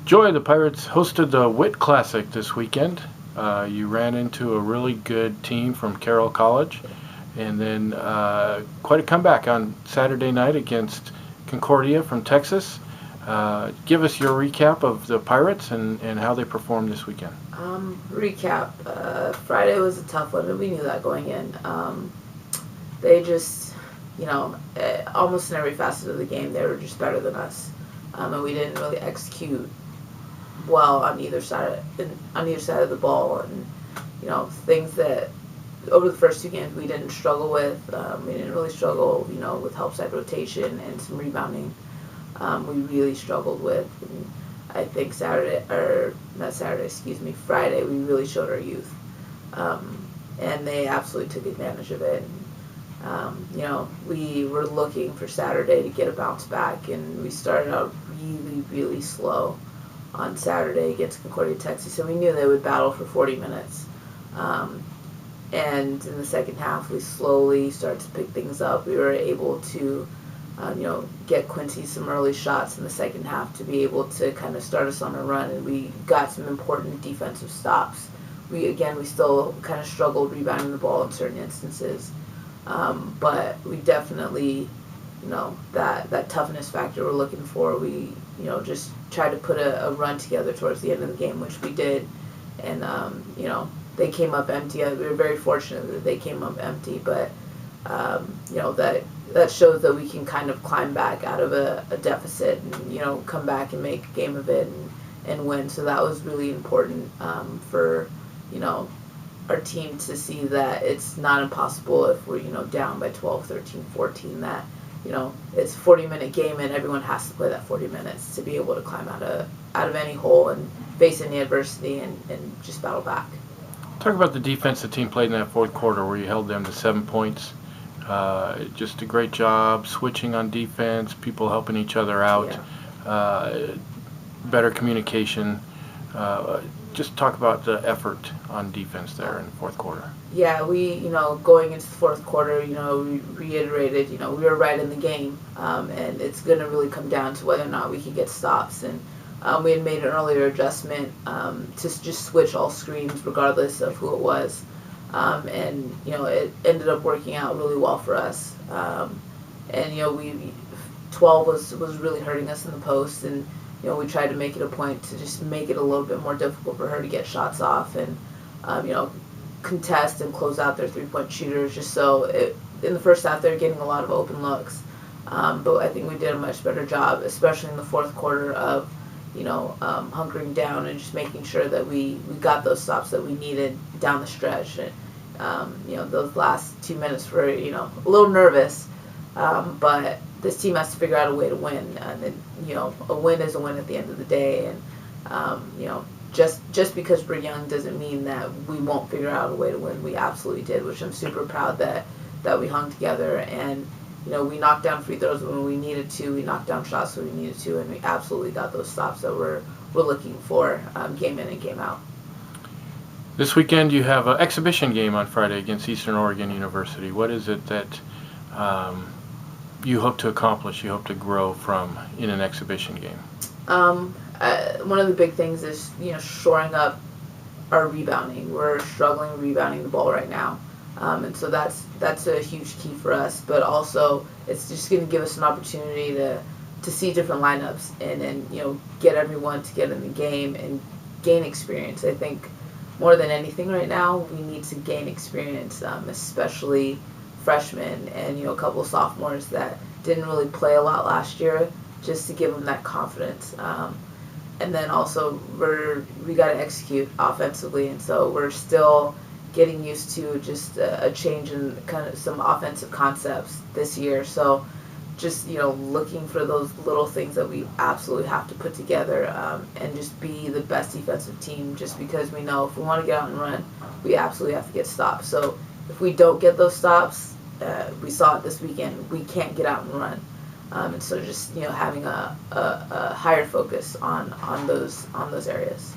Joy, the Pirates hosted the Wit Classic this weekend. You ran into a really good team from Carroll College, and then quite a comeback on Saturday night against Concordia from Texas. Give us your recap of the Pirates and how they performed this weekend. Recap. Friday was a tough one, and we knew that going in. They just, almost in every facet of the game, they were just better than us, and we didn't really execute well on either side of the ball, and things that over the first two games we didn't struggle with. We didn't really struggle, with help side rotation and some rebounding. We really struggled with. And I think Friday we really showed our youth, and they absolutely took advantage of it. We were looking for Saturday to get a bounce back, and we started out really, really slow on Saturday against Concordia, Texas, and we knew they would battle for 40 minutes. And in the second half, we slowly started to pick things up. We were able to, get Quincy some early shots in the second half to be able to kind of start us on a run, and we got some important defensive stops. We still kind of struggled rebounding the ball in certain instances, but we definitely, that toughness factor we're looking for. We, just tried to put a run together towards the end of the game, which we did, and they came up empty. We were very fortunate that they came up empty, but that shows that we can kind of climb back out of a deficit and come back and make a game of it and win. So that was really important for our team to see that it's not impossible if we're down by 12, 13, 14, that it's a 40-minute game and everyone has to play that 40 minutes to be able to climb out of any hole and face any adversity and just battle back. Talk about the defense the team played in that fourth quarter where you held them to 7 points. Just a great job switching on defense, people helping each other out, better communication. Just talk about the effort on defense there in the fourth quarter. Yeah, we, going into the fourth quarter, we reiterated, we were right in the game, and it's going to really come down to whether or not we can get stops. And we had made an earlier adjustment to just switch all screens regardless of who it was. And, it ended up working out really well for us. And, 12 was really hurting us in the post, and we tried to make it a point to just make it a little bit more difficult for her to get shots off and, contest and close out their three-point shooters, just so in the first half they're getting a lot of open looks. But I think we did a much better job, especially in the fourth quarter, of hunkering down and just making sure that we got those stops that we needed down the stretch. And, those last 2 minutes were, a little nervous, but this team has to figure out a way to win. And, a win is a win at the end of the day. And, just because we're young doesn't mean that we won't figure out a way to win. We absolutely did, which I'm super proud that we hung together. And, we knocked down free throws when we needed to. We knocked down shots when we needed to. And we absolutely got those stops that we're looking for game in and game out. This weekend you have an exhibition game on Friday against Eastern Oregon University. What is it that you hope to accomplish, you hope to grow from in an exhibition game? One of the big things is, shoring up our rebounding. We're struggling rebounding the ball right now. And so that's a huge key for us. But also, it's just going to give us an opportunity to see different lineups and get everyone to get in the game and gain experience. I think more than anything right now, we need to gain experience, especially freshmen and a couple of sophomores that didn't really play a lot last year, just to give them that confidence. And then also we got to execute offensively, and so we're still getting used to just a change in kind of some offensive concepts this year. So just looking for those little things that we absolutely have to put together and just be the best defensive team, just because we know if we want to get out and run, we absolutely have to get stops. So if we don't get those stops, we saw it this weekend, we can't get out and run. And so just having a higher focus on those areas.